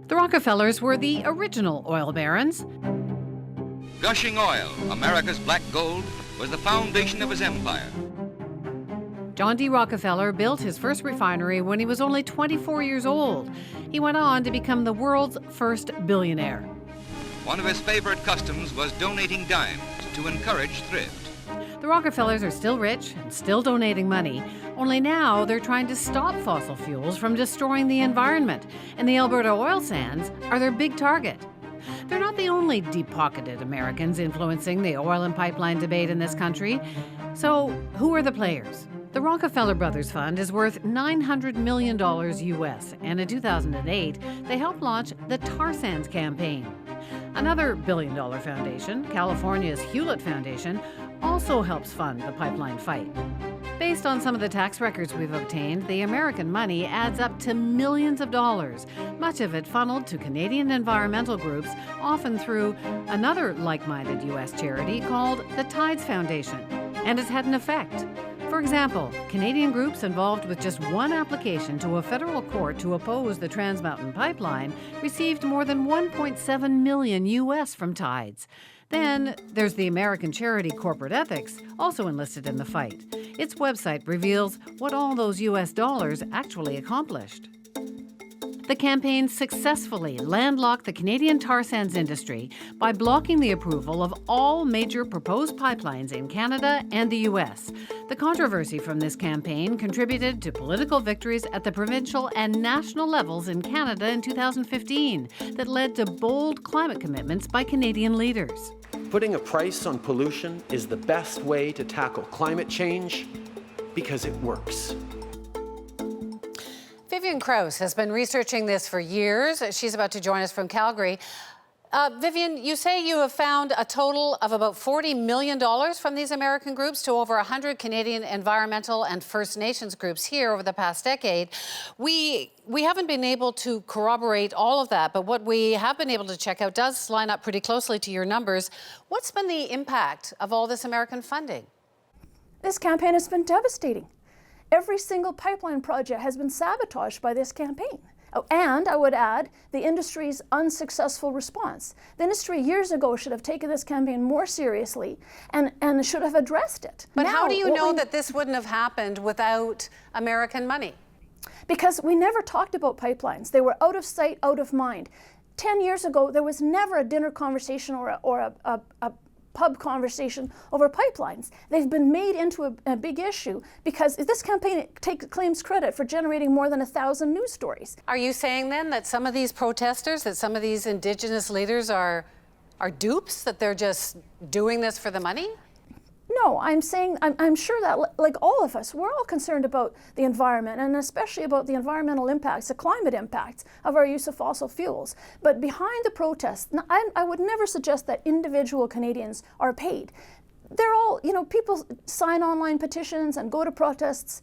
The Rockefellers were the original oil barons. Gushing oil, America's black gold, was the foundation of his empire. John D. Rockefeller built his first refinery when he was only 24 years old. He went on to become the world's first billionaire. One of his favorite customs was donating dimes to encourage thrift. The Rockefellers are still rich and still donating money, only now they're trying to stop fossil fuels from destroying the environment, and the Alberta oil sands are their big target. They're not the only deep-pocketed Americans influencing the oil and pipeline debate in this country. So, who are the players? The Rockefeller Brothers Fund is worth $900 million US, and in 2008, they helped launch the tar sands campaign. Another billion-dollar foundation, California's Hewlett Foundation, also helps fund the pipeline fight. Based on some of the tax records we've obtained, the American money adds up to millions of dollars, much of it funneled to Canadian environmental groups, often through another like-minded U.S. charity called the Tides Foundation, and it's had an effect. For example, Canadian groups involved with just one application to a federal court to oppose the Trans Mountain Pipeline received more than $1.7 million US from Tides. Then there's the American charity Corporate Ethics, also enlisted in the fight. Its website reveals what all those US dollars actually accomplished. The campaign successfully landlocked the Canadian tar sands industry by blocking the approval of all major proposed pipelines in Canada and the U.S. The controversy from this campaign contributed to political victories at the provincial and national levels in Canada in 2015 that led to bold climate commitments by Canadian leaders. Putting a price on pollution is the best way to tackle climate change because it works. Vivian Krause has been researching this for years. She's about to join us from Calgary. Vivian, you say you have found a total of about $40 million from these American groups to over 100 Canadian environmental and First Nations groups here over the past decade. We haven't been able to corroborate all of that, but what we have been able to check out does line up pretty closely to your numbers. What's been the impact of all this American funding? This campaign has been devastating. Every single pipeline project has been sabotaged by this campaign. Oh, and I would add the industry's unsuccessful response. The industry years ago should have taken this campaign more seriously and should have addressed it. But now, how do you know that this wouldn't have happened without American money? Because we never talked about pipelines. They were out of sight, out of mind. 10 years ago, there was never a dinner conversation or a pub conversation over pipelines. They've been made into a big issue because this campaign claims credit for generating more than 1,000 news stories. Are you saying then that some of these protesters, that some of these Indigenous leaders are dupes, that they're just doing this for the money? No, I'm saying, I'm sure that, like all of us, we're all concerned about the environment and especially about the environmental impacts, the climate impacts of our use of fossil fuels. But behind the protests, I would never suggest that individual Canadians are paid. They're all, people sign online petitions and go to protests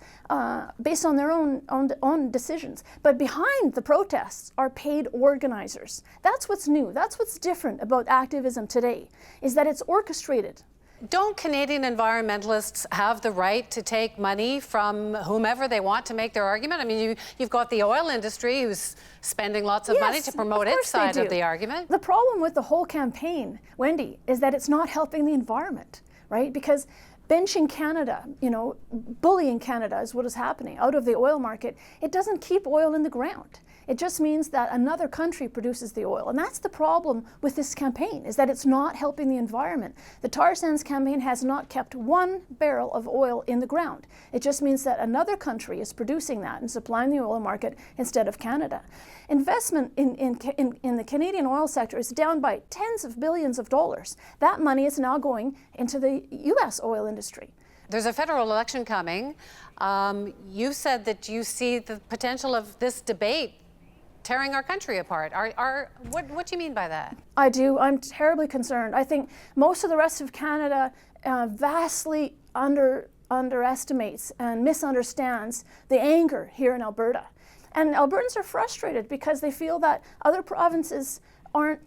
based on their own decisions. But behind the protests are paid organizers. That's what's new. That's what's different about activism today, is that it's orchestrated. Don't Canadian environmentalists have the right to take money from whomever they want to make their argument? I mean, you've got the oil industry who's spending lots of money to promote its side of the argument. The problem with the whole campaign, Wendy, is that it's not helping the environment, right? Because benching Canada, bullying Canada is what is happening out of the oil market. It doesn't keep oil in the ground. It just means that another country produces the oil. And that's the problem with this campaign, is that it's not helping the environment. The tar sands campaign has not kept one barrel of oil in the ground. It just means that another country is producing that and supplying the oil market instead of Canada. Investment in the Canadian oil sector is down by tens of billions of dollars. That money is now going into the U.S. oil industry. There's a federal election coming. You said that you see the potential of this debate tearing our country apart. What do you mean by that? I do. I'm terribly concerned. I think most of the rest of Canada vastly underestimates and misunderstands the anger here in Alberta. And Albertans are frustrated because they feel that other provinces aren't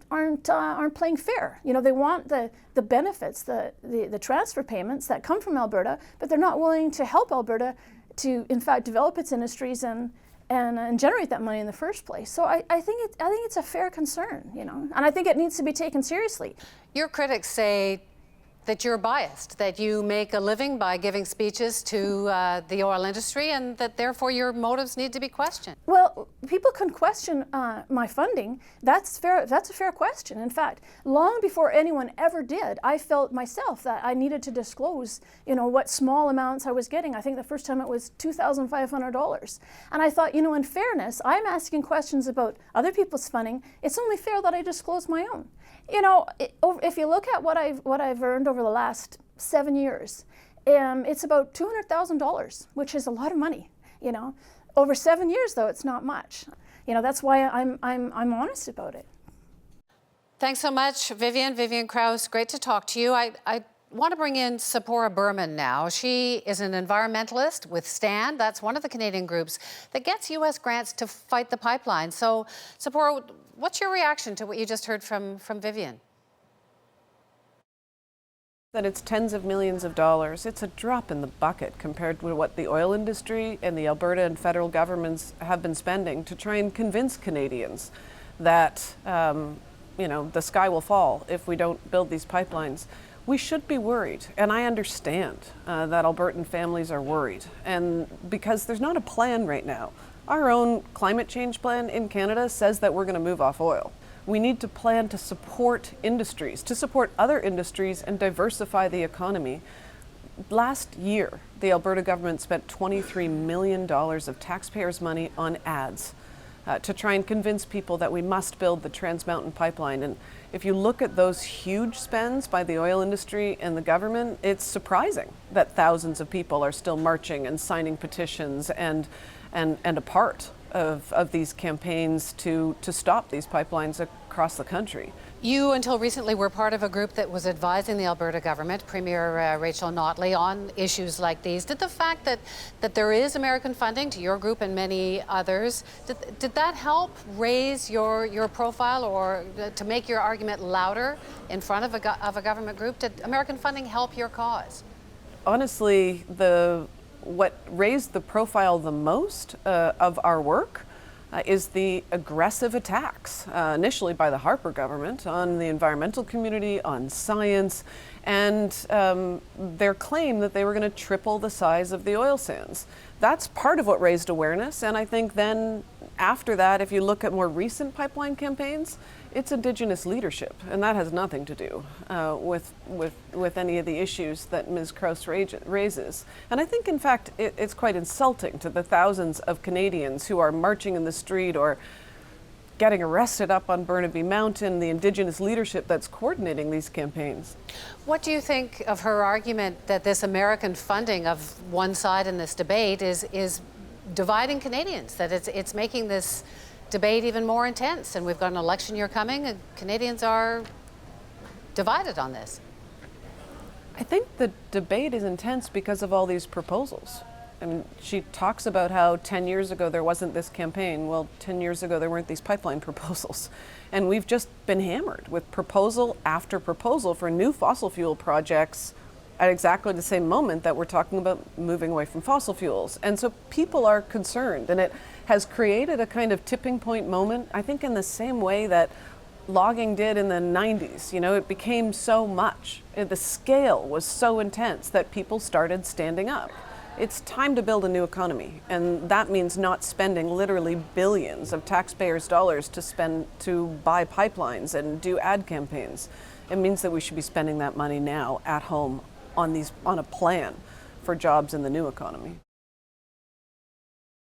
playing fair. They want the benefits, the transfer payments that come from Alberta, but they're not willing to help Alberta to, in fact, develop its industries and and generate that money in the first place. So I think it's a fair concern, you know, and I think it needs to be taken seriously. Your critics say that you're biased, that you make a living by giving speeches to the oil industry, and that therefore your motives need to be questioned. Well, people can question my funding. That's fair. That's a fair question. In fact, long before anyone ever did, I felt myself that I needed to disclose, you know, what small amounts I was getting. I think the first time it was $2,500. And I thought, you know, in fairness, I'm asking questions about other people's funding. It's only fair that I disclose my own. You know, if you look at what I've earned over the last 7 years, it's about $200,000, which is a lot of money. You know, over 7 years though, it's not much. You know, that's why I'm honest about it. Thanks so much, Vivian Krause. Great to talk to you. I want to bring in Tzeporah Berman now. She is an environmentalist with STAND. That's one of the Canadian groups that gets U.S. grants to fight the pipeline. So, Tzeporah, what's your reaction to what you just heard from Vivian? That it's tens of millions of dollars. It's a drop in the bucket compared to what the oil industry and the Alberta and federal governments have been spending to try and convince Canadians that, you know, the sky will fall if we don't build these pipelines. We should be worried, and I understand that Albertan families are worried, and because there's not a plan right now. Our own climate change plan in Canada says that we're going to move off oil. We need to plan to support industries, to support other industries and diversify the economy. Last year, the Alberta government spent $23 million of taxpayers' money on ads to try and convince people that we must build the Trans Mountain Pipeline. And if you look at those huge spends by the oil industry and the government, it's surprising that thousands of people are still marching and signing petitions and a part of these campaigns to stop these pipelines across the country. You, until recently, were part of a group that was advising the Alberta government, Premier Rachel Notley, on issues like these. Did the fact that there is American funding to your group and many others, did that help raise your profile or to make your argument louder in front of a government group? Did American funding help your cause? Honestly, what raised the profile the most of our work is the aggressive attacks, initially by the Harper government, on the environmental community, on science, and their claim that they were going to triple the size of the oil sands. That's part of what raised awareness, and I think then after that, if you look at more recent pipeline campaigns, it's Indigenous leadership, and that has nothing to do with any of the issues that Ms. Krause raises. And I think, in fact, it's quite insulting to the thousands of Canadians who are marching in the street or getting arrested up on Burnaby Mountain, the Indigenous leadership that's coordinating these campaigns. What do you think of her argument that this American funding of one side in this debate is dividing Canadians, that it's making this debate even more intense, and we've got an election year coming and Canadians are divided on this? I think the debate is intense because of all these proposals. I mean, she talks about how 10 years ago there wasn't this campaign. Well, 10 years ago there weren't these pipeline proposals. And we've just been hammered with proposal after proposal for new fossil fuel projects at exactly the same moment that we're talking about moving away from fossil fuels. And so people are concerned, and it has created a kind of tipping point moment, I think in the same way that logging did in the 90s. You know, it became so much. The scale was so intense that people started standing up. It's time to build a new economy, and that means not spending literally billions of taxpayers' dollars to buy pipelines and do ad campaigns. It means that we should be spending that money now at home on a plan for jobs in the new economy.